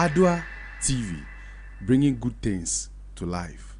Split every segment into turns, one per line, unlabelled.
Adua TV, bringing good things to life.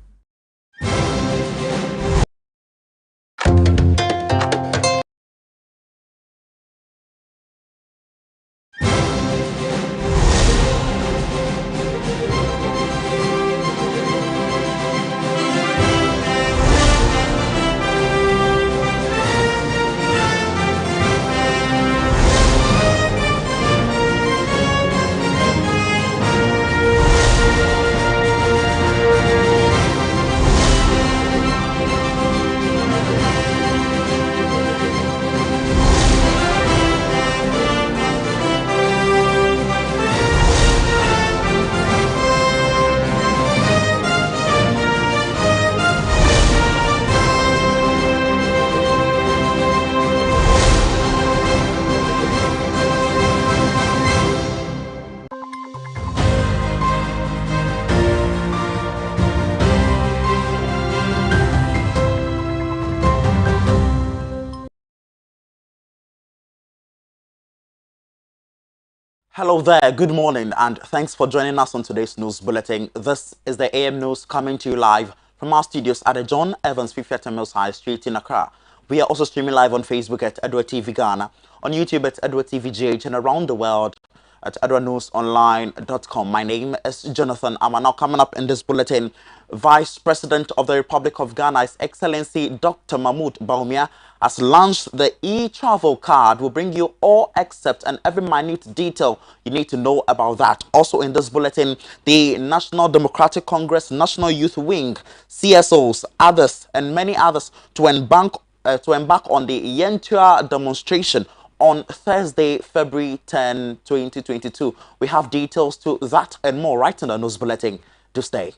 Hello there, good morning, and thanks for joining us on today's news bulletin. This is the AM News coming to you live from our studios at the John Evans 50th Mills High Street in Accra. We are also streaming live on Facebook at Edward TV Ghana, on YouTube at Edward TV GH, and around the world at edwardnewsonline.com. My name is Jonathan Armah. Now coming up in this bulletin, Vice President of the Republic of Ghana, His Excellency Dr. Mahmoud Bawumia, has launched the e-travel card. We'll bring you all except and every minute detail you need to know about that. Also in this bulletin, the National Democratic Congress, National Youth Wing, CSOs, others and many others to embark on the Yentua demonstration on Thursday, February 10, 2022. We have details to that and more right in the news bulletin. Do stay.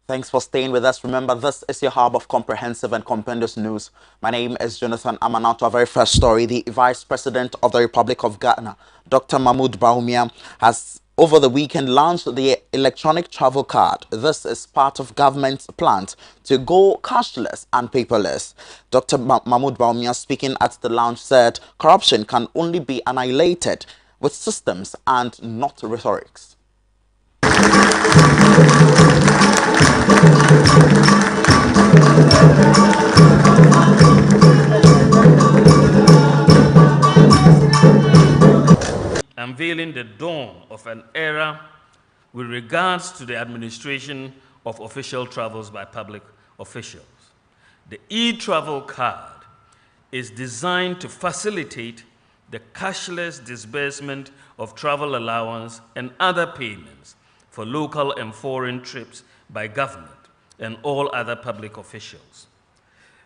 Thanks for staying with us. Remember, this is your hub of comprehensive and compendious news. My name is Jonathan Armah. Now to our very first story. The Vice President of the Republic of Ghana, Dr. Mahmoud Bawumia, has over the weekend launched the electronic travel card. This is part of government's plans to go cashless and paperless. Dr. Mahmoud Bawumia, speaking at the launch, said corruption can only be annihilated with systems and not rhetorics.
unveiling the dawn of an era with regards to the administration of official travels by public officials. The e-travel card is designed to facilitate the cashless disbursement of travel allowance and other payments for local and foreign trips by government and all other public officials.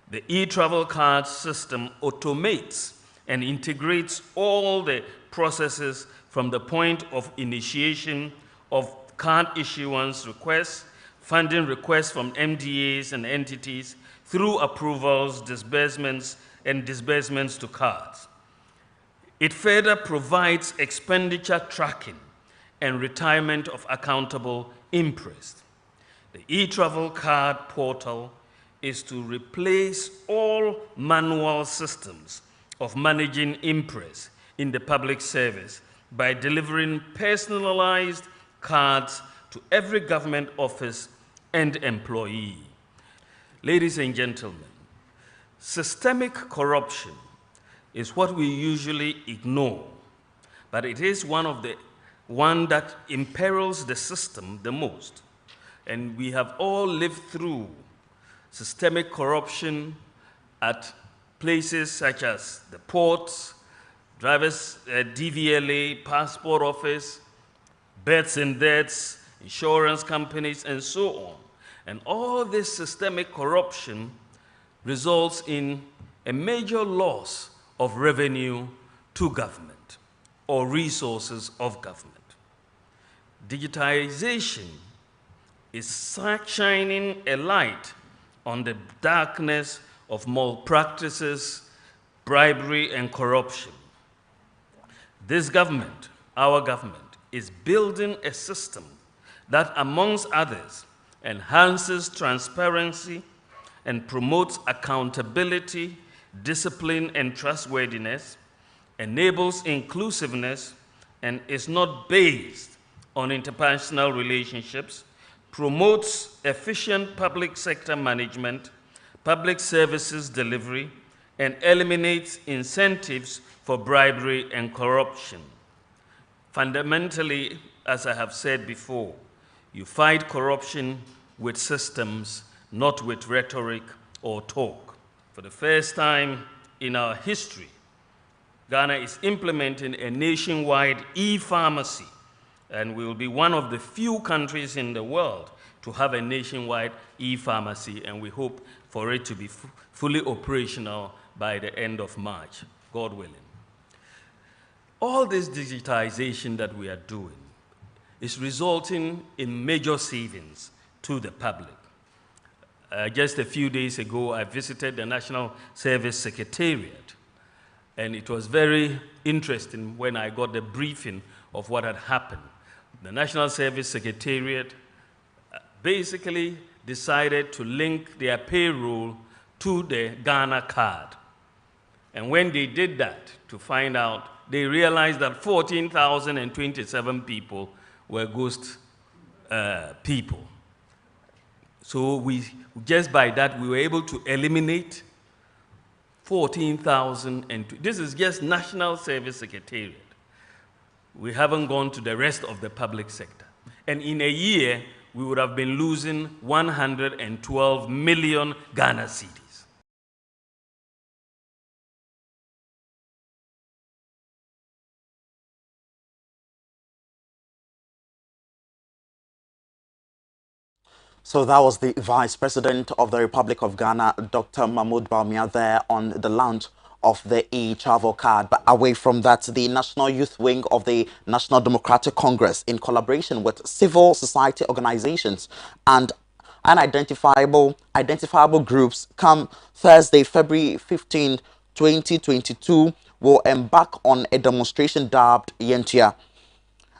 The e-travel card system automates and integrates all the processes from the point of initiation of card issuance requests, funding requests from MDAs and entities, through approvals, disbursements, and disbursements to cards. It further provides expenditure tracking and retirement of accountable interest. The e-travel card portal is to replace all manual systems of managing interest in the public service by delivering personalized cards to every government office and employee. Ladies and gentlemen, systemic corruption is what we usually ignore, but it is one that imperils the system the most. And we have all lived through systemic corruption at places such as the ports, drivers, DVLA, passport office, births and deaths, insurance companies, and so on. And all this systemic corruption results in a major loss of revenue to government or resources of government. Digitization is shining a light on the darkness of malpractices, bribery, and corruption. This government, our government, is building a system that, amongst others, enhances transparency and promotes accountability, discipline, and trustworthiness, enables inclusiveness, and is not based on interpersonal relationships, promotes efficient public sector management, public services delivery, and eliminates incentives for bribery and corruption. Fundamentally, as I have said before, you fight corruption with systems, not with rhetoric or talk. For the first time in our history, Ghana is implementing a nationwide e-pharmacy, and we will be one of the few countries in the world to have a nationwide e-pharmacy, and we hope for it to be fully operational by the end of March, God willing. All this digitization that we are doing is resulting in major savings to the public. Just a few days ago, I visited the National Service Secretariat, and it was very interesting when I got the briefing of what had happened. The National Service Secretariat basically decided to link their payroll to the Ghana card. And when they did that, to find out, they realized that 14,027 people were ghost people. So just by that, we were able to eliminate 14,000, and this is just National Service Secretariat. We haven't gone to the rest of the public sector. And in a year, we would have been losing 112 million Ghana cedis.
So that was the Vice President of the Republic of Ghana, Dr. Mahmoud Bawumia, there on the launch of the e-travel card. But away from that, the National Youth Wing of the National Democratic Congress, in collaboration with civil society organizations and identifiable groups, come Thursday, February 15, 2022, will embark on a demonstration dubbed Yentia.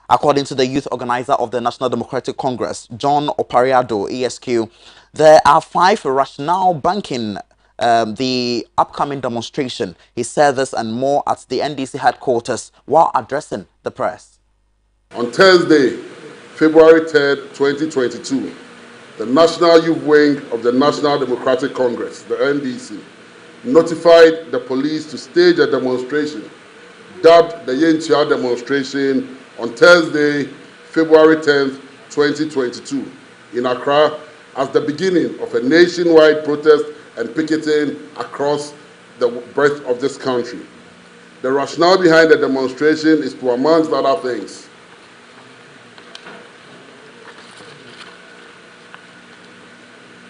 According to the youth organizer of the National Democratic Congress, John Opariado, ESQ, there are 5 rationale banking the upcoming demonstration. He said this and more at the NDC headquarters while addressing the press.
On Thursday, February 3rd, 2022, the National Youth Wing of the National Democratic Congress, the NDC, notified the police to stage a demonstration dubbed the Yentia demonstration on Thursday, February 10th, 2022, in Accra, as the beginning of a nationwide protest and picketing across the breadth of this country. The rationale behind the demonstration is to, amongst other things,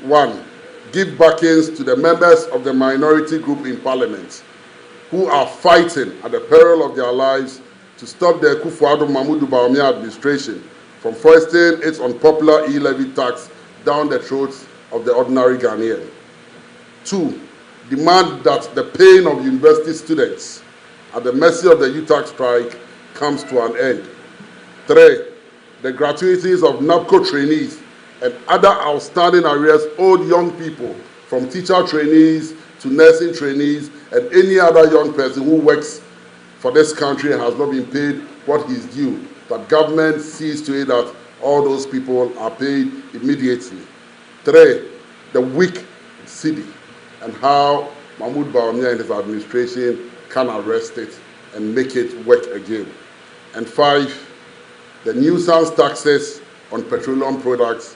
one, give backings to the members of the minority group in Parliament who are fighting at the peril of their lives to stop the Akufo-Addo Mahmoud Bawumia administration from foisting its unpopular e-levy tax down the throats of the ordinary Ghanaian. Two, demand that the pain of university students at the mercy of the UTAC strike comes to an end. Three, the gratuities of NAPCO trainees and other outstanding arrears owed young people, from teacher trainees to nursing trainees and any other young person who works for this country and has not been paid what is due, that government sees to it that all those people are paid immediately. Three, the weak city and how Mahmoud Bawumia and his administration can arrest it and make it work again. And five, the nuisance taxes on petroleum products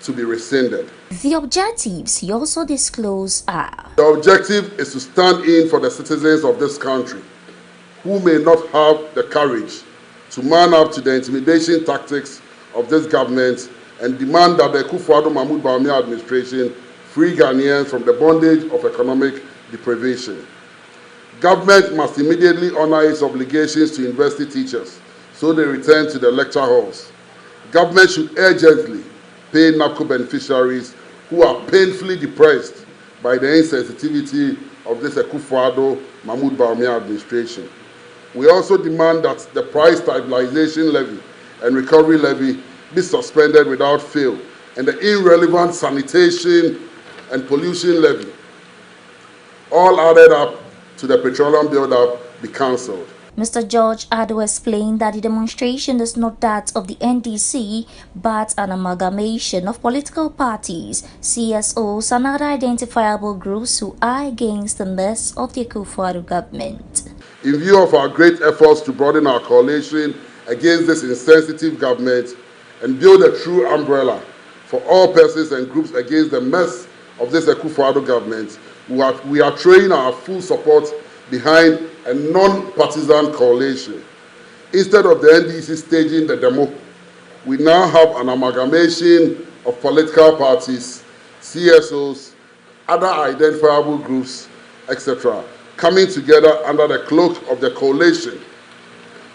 to be rescinded.
The objectives he also disclosed are:
the objective is to stand in for the citizens of this country who may not have the courage to man up to the intimidation tactics of this government and demand that the Akufo-Addo Mahmoud Bawumia administration free Ghanaians from the bondage of economic deprivation. Government must immediately honor its obligations to university teachers so they return to the lecture halls. Government should urgently pay NAPCO beneficiaries who are painfully depressed by the insensitivity of this Akufo-Addo Mahmoud Bawumia administration. We also demand that the price stabilization levy and recovery levy be suspended without fail, and the irrelevant sanitation and pollution levy, all added up to the petroleum build-up, be cancelled.
Mr. George Addo explained that the demonstration is not that of the NDC, but an amalgamation of political parties, CSOs, and other identifiable groups who are against the mess of the Akufo-Addo government.
In view of our great efforts to broaden our coalition against this insensitive government and build a true umbrella for all persons and groups against the mess of this Akufo-Addo government, we are throwing our full support behind a non-partisan coalition. Instead of the NDC staging the demo, we now have an amalgamation of political parties, CSOs, other identifiable groups, etc., coming together under the cloak of the coalition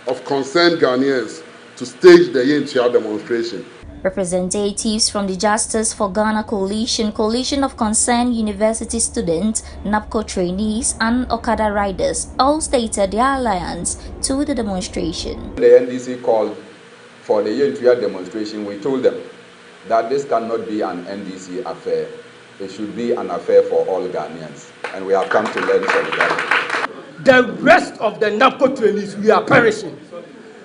of concerned Ghanaians to stage the Yentia demonstration.
Representatives from the Justice for Ghana Coalition, Coalition of Concerned University Students, NAPCO trainees, and Okada riders all stated their alliance to the demonstration.
The NDC called for the Yentia demonstration. We told them that this cannot be an NDC affair. It should be an affair for all Ghanaians, and we have come to learn solidarity.
The rest of the NAPCO trainees, we are perishing.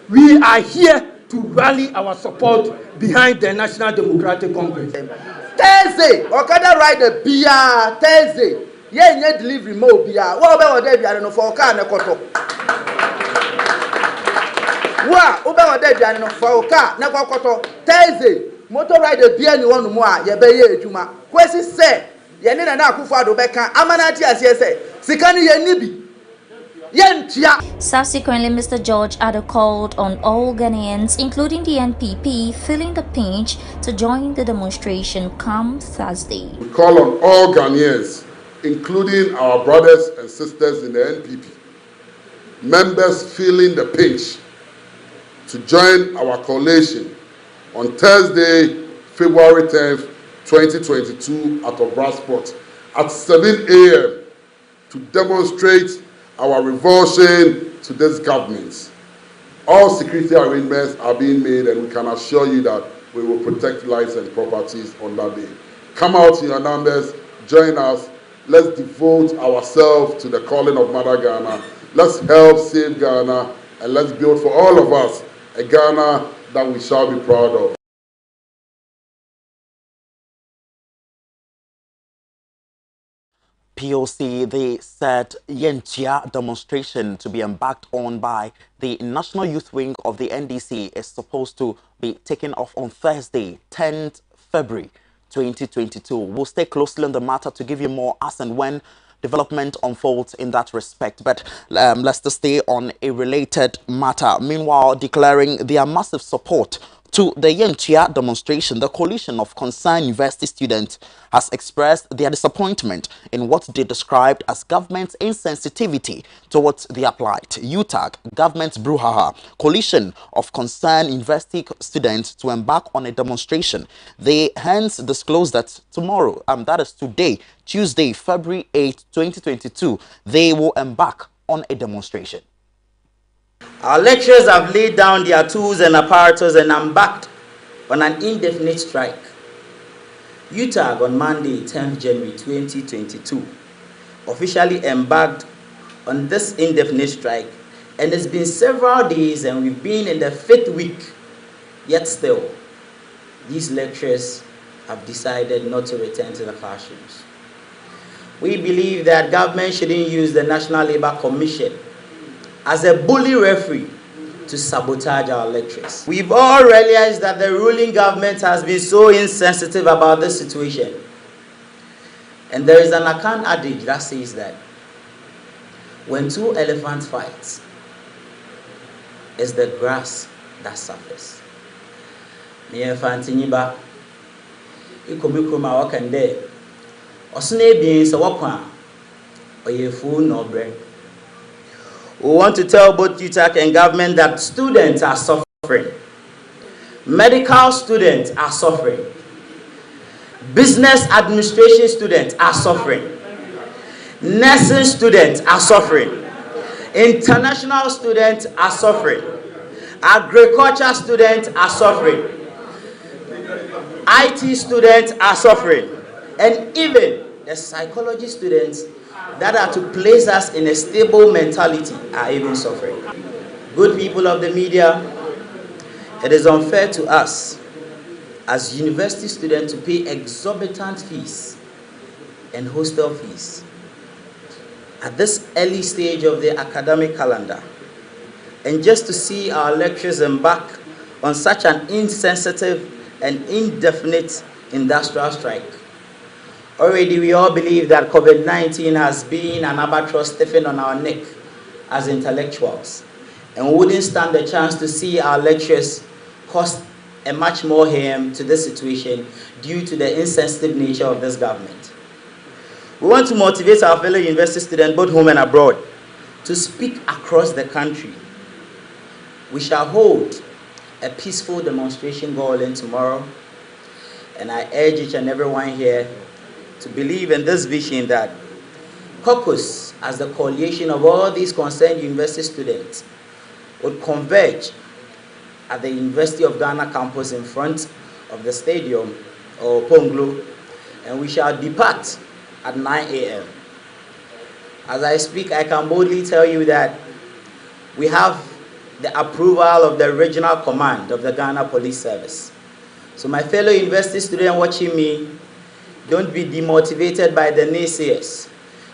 We are here to rally our support behind the National Democratic Congress.
Thursday, Okada rider Bia Thursday. Ye delivery mo Bia. What about there Bia no for car na koto? Wa about there Bia no for car na koto. Thursday, motor rider Bia ni wonu mo a ye be ye adwuma. Kwesi say ye ne na Akufo-Addo beka amanati asie say sika ni ye nibi.
Subsequently, Mr. George Addo called on all Ghanaians, including the NPP, feeling the pinch, to join the demonstration come Thursday.
We call on all Ghanaians, including our brothers and sisters in the NPP, members feeling the pinch, to join our coalition on Thursday, February 10th, 2022 at Obrasport at 7 a.m. to demonstrate our revulsion to this government. All security arrangements are being made, and we can assure you that we will protect lives and properties on that day. Come out in your numbers, join us. Let's devote ourselves to the calling of Mother Ghana. Let's help save Ghana, and let's build for all of us a Ghana that we shall be proud of.
POC, they said Yenchia demonstration to be embarked on by the National Youth Wing of the NDC is supposed to be taken off on Thursday, 10th February 2022. We'll stay closely on the matter to give you more as and when development unfolds in that respect. But let's just stay on a related matter. Meanwhile, declaring their massive support to the Yenchia demonstration, the coalition of concerned university students has expressed their disappointment in what they described as government's insensitivity towards their plight. UTAG, government's brouhaha, coalition of concerned university students to embark on a demonstration. They hence disclosed that tomorrow, that is today, Tuesday, February 8, 2022, they will embark on a demonstration.
Our lecturers have laid down their tools and apparatus and embarked on an indefinite strike. UTAG on Monday, 10th January 2022, officially embarked on this indefinite strike, and it's been several days and we've been in the 5th week, yet still, these lecturers have decided not to return to the classrooms. We believe that government shouldn't use the National Labour Commission as a bully referee to sabotage our lecturers. We've all realized that the ruling government has been so insensitive about this situation. And there is an Akan adage that says that when two elephants fight, it's the grass that suffers. Me elephantiniba, ikobikuma wakande, osune bien sa wakwa, oyefu no bre. We want to tell both UTAG and government that students are suffering. Medical students are suffering. Business administration students are suffering. Nursing students are suffering. International students are suffering. Agriculture students are suffering. IT students are suffering. And even the psychology students that are to place us in a stable mentality are even suffering. Good people of the media, it is unfair to us as university students to pay exorbitant fees and hostel fees at this early stage of the academic calendar, and just to see our lecturers embark on such an insensitive and indefinite industrial strike. Already we all believe that COVID-19 has been an albatross stiffened on our neck as intellectuals, and we wouldn't stand the chance to see our lecturers cause a much more harm to this situation due to the insensitive nature of this government. We want to motivate our fellow university students, both home and abroad, to speak across the country. We shall hold a peaceful demonstration going tomorrow, and I urge each and everyone here to believe in this vision that caucus, as the coalition of all these concerned university students, would converge at the University of Ghana campus in front of the stadium or Ponglo, and we shall depart at 9 a.m. As I speak, I can boldly tell you that we have the approval of the regional command of the Ghana Police Service. So my fellow university students watching me, don't be demotivated by the naysayers.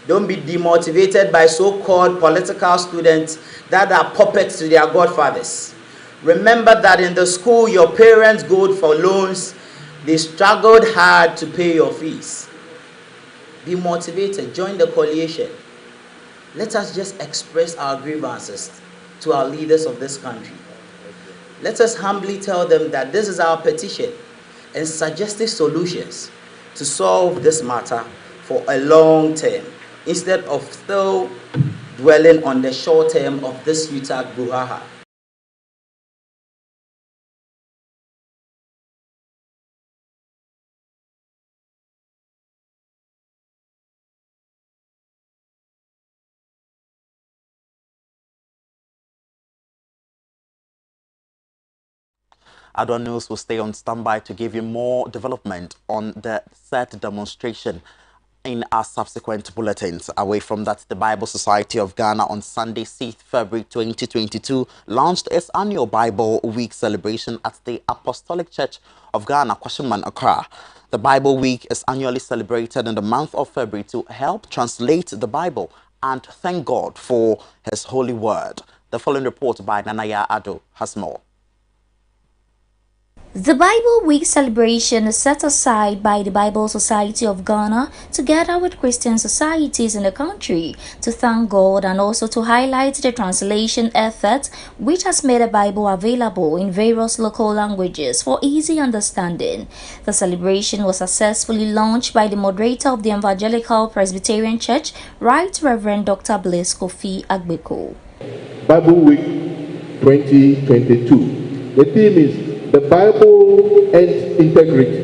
Don't be demotivated by so-called political students that are puppets to their godfathers. Remember that in the school, your parents go for loans. They struggled hard to pay your fees. Be motivated. Join the coalition. Let us just express our grievances to our leaders of this country. Let us humbly tell them that this is our petition and suggested solutions to solve this matter for a long term, instead of still dwelling on the short term of this UTAG brouhaha.
Adwa News will stay on standby to give you more development on the said demonstration in our subsequent bulletins. Away from that, the Bible Society of Ghana on Sunday, 6th February 2022, launched its annual Bible Week celebration at the Apostolic Church of Ghana, Kwashiman, Accra. The Bible Week is annually celebrated in the month of February to help translate the Bible and thank God for His holy word. The following report by Nanaya Ado has more.
The Bible Week celebration is set aside by the Bible Society of Ghana together with Christian societies in the country to thank God and also to highlight the translation effort which has made the Bible available in various local languages for easy understanding. The celebration was successfully launched by the moderator of the Evangelical Presbyterian Church, Right Reverend Dr. Blaise Kofi Agbeko.
Bible Week 2022. The theme is the Bible and Integrity,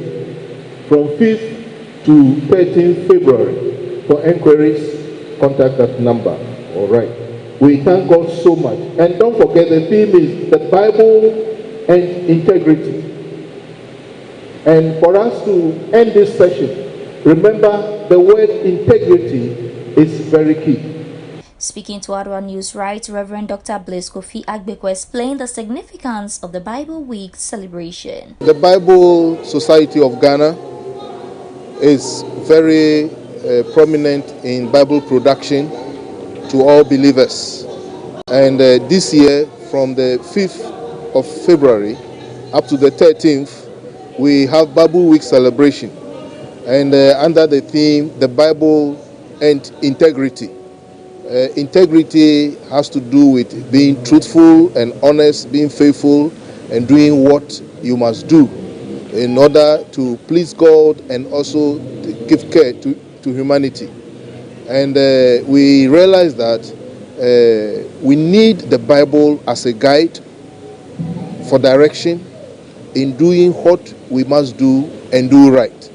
from 5th to 13th February. For enquiries, contact that number. All right. We thank God so much. And don't forget, the theme is the Bible and Integrity. And for us to end this session, remember the word integrity is very key.
Speaking to Armah News, Right Reverend Dr. Blaise Kofi Agbeko explained the significance of the Bible Week celebration.
The Bible Society of Ghana is very prominent in Bible production to all believers. And this year, from the 5th of February up to the 13th, we have Bible Week celebration. And under the theme, the Bible and Integrity. Integrity has to do with being truthful and honest, being faithful, and doing what you must do in order to please God and also to give care to humanity. And we realize that we need the Bible as a guide for direction in doing what we must do and do right.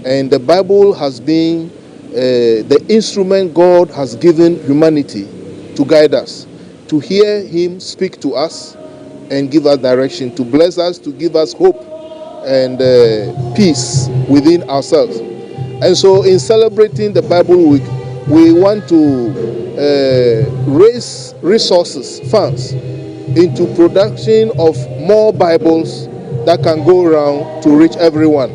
And the Bible has been the instrument God has given humanity to guide us, to hear Him speak to us and give us direction, to bless us, to give us hope and peace within ourselves. And so in celebrating the Bible Week, we want to raise resources, funds, into production of more Bibles that can go around to reach everyone.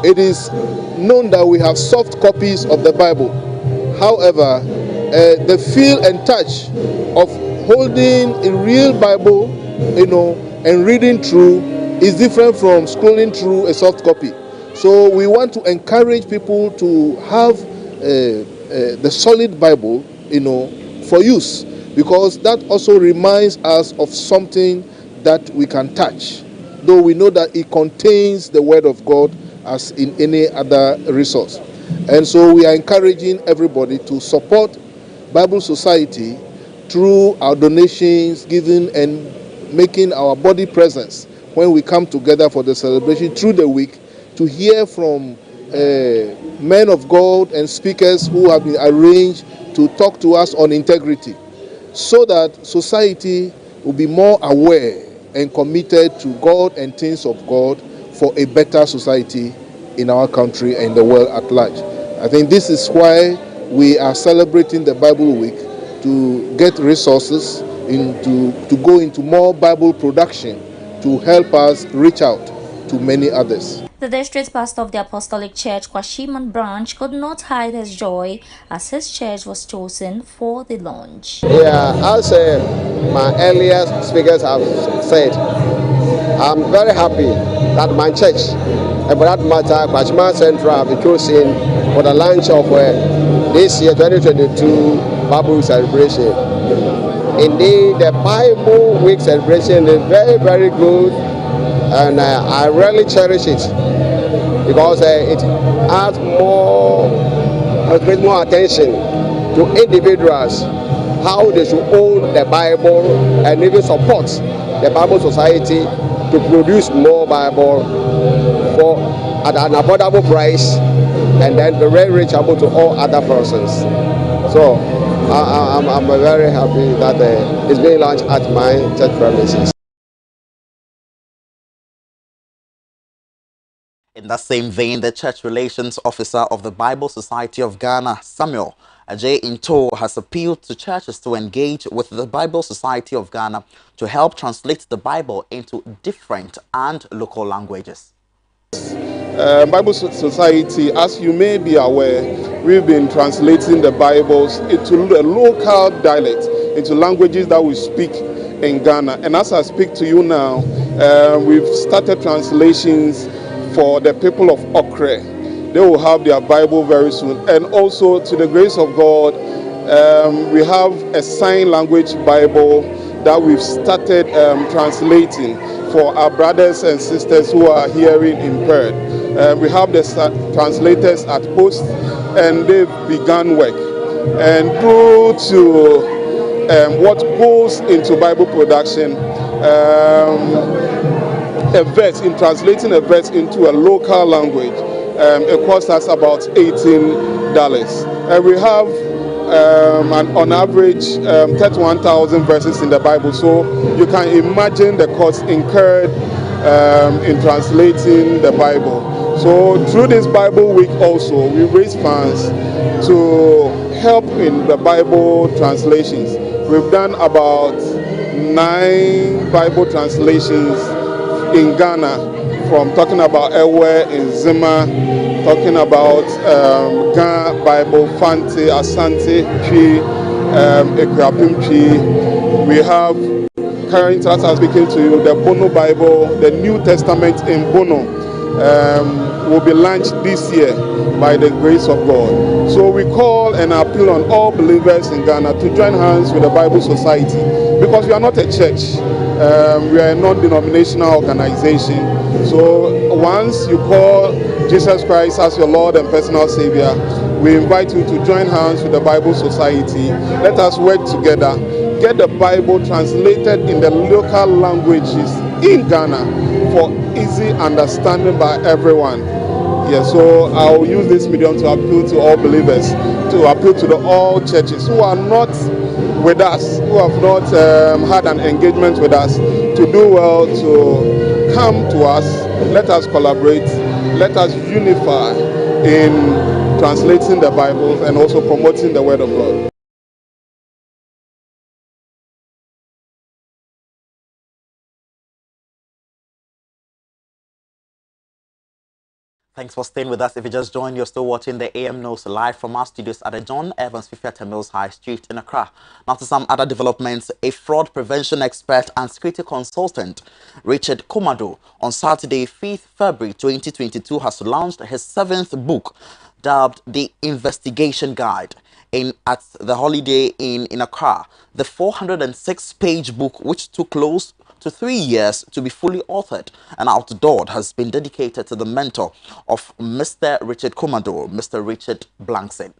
It is known that we have soft copies of the Bible. However, the feel and touch of holding a real Bible, and reading through is different from scrolling through a soft copy. So we want to encourage people to have the solid Bible, for use, because that also reminds us of something that we can touch, though we know that it contains the Word of God as in any other resource. And so we are encouraging everybody to support Bible Society through our donations, giving and making our body presence when we come together for the celebration through the week, to hear from men of God and speakers who have been arranged to talk to us on integrity, so that society will be more aware and committed to God and things of God for a better society in our country and the world at large. I think this is why we are celebrating the Bible Week, to get resources to go into more Bible production to help us reach out to many others.
The district pastor of the Apostolic Church, Kwashiman Branch, could not hide his joy as his church was chosen for the launch.
Yeah, as my earlier speakers have said, I'm very happy that my church, and for that matter, Kwashiman Central, have been chosen for the launch of this year 2022 Babu celebration. Indeed, the Bible Week celebration is very, very good, and I really cherish it because it adds more attention to individuals, how they should own the Bible and even support the Bible Society to produce more Bible at an affordable price and then be very reachable to all other persons. So I'm very happy that it's being launched at my church premises.
In the same vein, the Church Relations Officer of the Bible Society of Ghana, Samuel Ajay Into, has appealed to churches to engage with the Bible Society of Ghana to help translate the Bible into different and local languages.
Bible Society, as you may be aware, we've been translating the Bibles into the local dialect, into languages that we speak in Ghana. And as I speak to you now, we've started translations for the people of Okre. They will have their Bible very soon. And also, to the grace of God, we have a sign language Bible that we've started translating for our brothers and sisters who are hearing impaired. We have the translators at post, and they've begun work. And due to what goes into Bible production, a verse, in translating a verse into a local language, it costs us about $18. And we have on average 31,000 verses in the Bible, so you can imagine the cost incurred in translating the Bible. So through this Bible week also, we raise funds to help in the Bible translations. We've done about 9 Bible translations in Ghana, from talking about Ewe in Zima, talking about Ghana Bible, Fante, Asante, Chi, Ekrapim Chi. We have, currently as I'm speaking to you, the Bono Bible, the New Testament in Bono, will be launched this year by the grace of God. So we call and appeal on all believers in Ghana to join hands with the Bible Society, because we are not a church. We are a non-denominational organization. So once you call Jesus Christ as your Lord and personal Savior, we invite you to join hands with the Bible Society. Let us work together, get the Bible translated in the local languages in Ghana for easy understanding by everyone. Yeah, so I'll use this medium to appeal to all believers, to appeal to all churches who are not with us, who have not had an engagement with us, to do well to come to us. Let us collaborate, let us unify in translating the Bible and also promoting the Word of God.
Thanks for staying with us. If you just joined, you're still watching the AM News live from our studios at the John Evans Fifiata Mills High Street in Accra. Now to some other developments. A fraud prevention expert and security consultant, Richard Komado, on Saturday, 5th February 2022, has launched his 7th book, dubbed The Investigation Guide, at the Holiday Inn in Accra. The 406-page book, which took close to 3 years to be fully authored and outdoored, has been dedicated to the mentor of Mr. Richard Komado, Mr. Richard Blankson.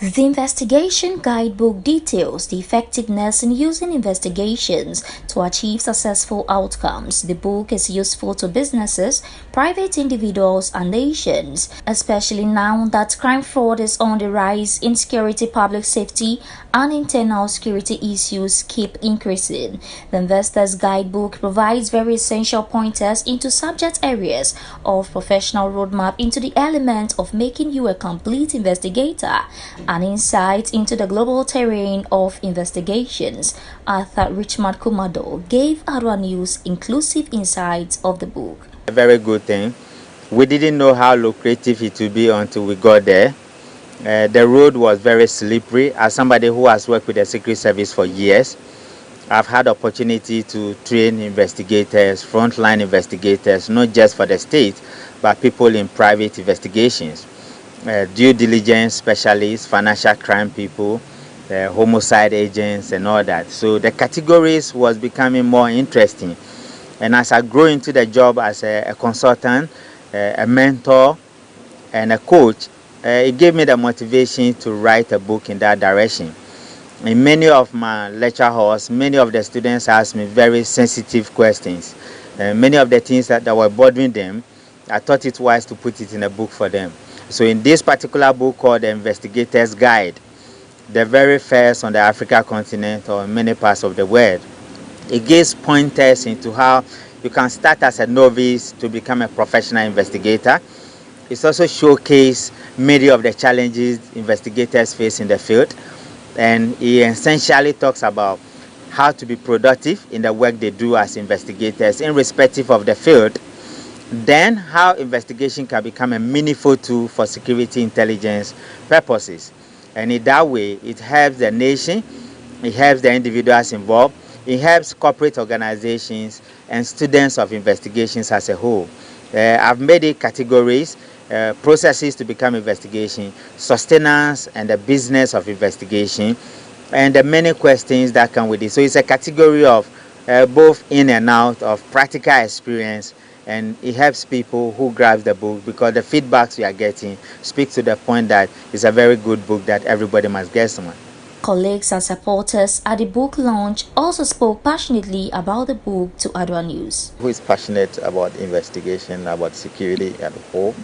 The investigation guidebook details the effectiveness in using investigations to achieve successful outcomes. The book is useful to businesses, private individuals, and nations, especially now that crime fraud is on the rise, insecurity, public safety, and internal security issues keep increasing. The Investor's Guidebook provides very essential pointers into subject areas of professional roadmap into the element of making you a complete investigator, an insight into the global terrain of investigations. Arthur Richmond Komado gave Armah News inclusive insights of the book.
A very good thing. We didn't know how lucrative it would be until we got there. The road was very slippery. As somebody who has worked with the Secret Service for years, I've had the opportunity to train investigators, frontline investigators, not just for the state, but people in private investigations. Due diligence specialists, financial crime people, homicide agents and all that. So the categories was becoming more interesting. And as I grew into the job as a consultant, a mentor and a coach, it gave me the motivation to write a book in that direction. In many of my lecture halls, many of the students asked me very sensitive questions. Many of the things that were bothering them, I thought it wise to put it in a book for them. So in this particular book called The Investigator's Guide, the very first on the African continent or in many parts of the world, it gives pointers into how you can start as a novice to become a professional investigator. It's also showcased many of the challenges investigators face in the field, and it essentially talks about how to be productive in the work they do as investigators, irrespective of the field, then how investigation can become a meaningful tool for security intelligence purposes. And in that way, it helps the nation, it helps the individuals involved, it helps corporate organizations and students of investigations as a whole. I've made it categories, processes to become investigation, sustenance and the business of investigation, and the many questions that come with it. So it's a category of both in and out of practical experience, and it helps people who grab the book because the feedbacks we are getting speak to the point that it's a very good book that everybody must get some.
Colleagues and supporters at the book launch also spoke passionately about the book to Adwa News.
Who is passionate about investigation, about security at home,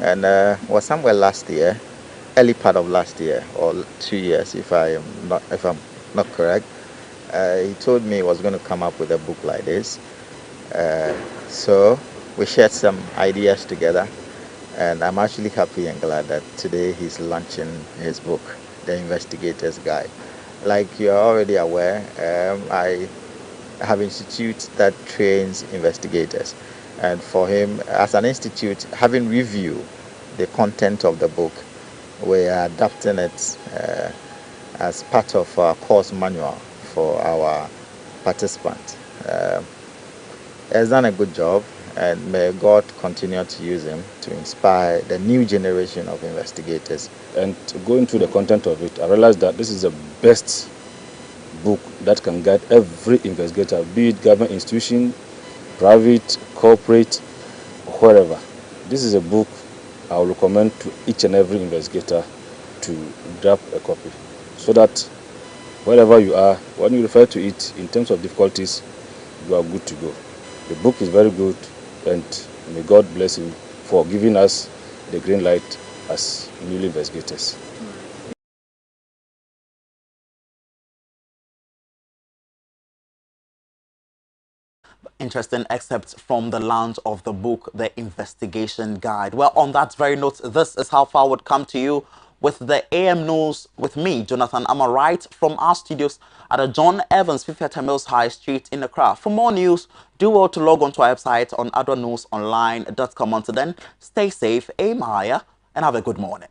and was somewhere last year, early part of last year or 2 years, if I'm not correct. He told me he was going to come up with a book like this. So we shared some ideas together, and I'm actually happy and glad that today he's launching his book, The Investigator's Guide. Like you're already aware, I have an institute that trains investigators, and for him, as an institute, having reviewed the content of the book, we are adapting it as part of our course manual for our participants. He has done a good job, and may God continue to use him to inspire the new generation of investigators.
And going through the content of it, I realized that this is the best book that can guide every investigator, be it government institution, private, corporate, wherever. This is a book I will recommend to each and every investigator to grab a copy, so that wherever you are, when you refer to it in terms of difficulties, you are good to go. The book is very good, and may God bless him for giving us the green light as new investigators.
Interesting excerpts from the launch of the book, The Investigation Guide. Well, on that very note, this is how far would come to you with the AM News with me, Jonathan Armah, right from our studios at the John Evans 50th Mills High Street in Accra. For more news, do well to log on to our website on adwanewsonline.com. Until then, stay safe, aim higher, and have a good morning.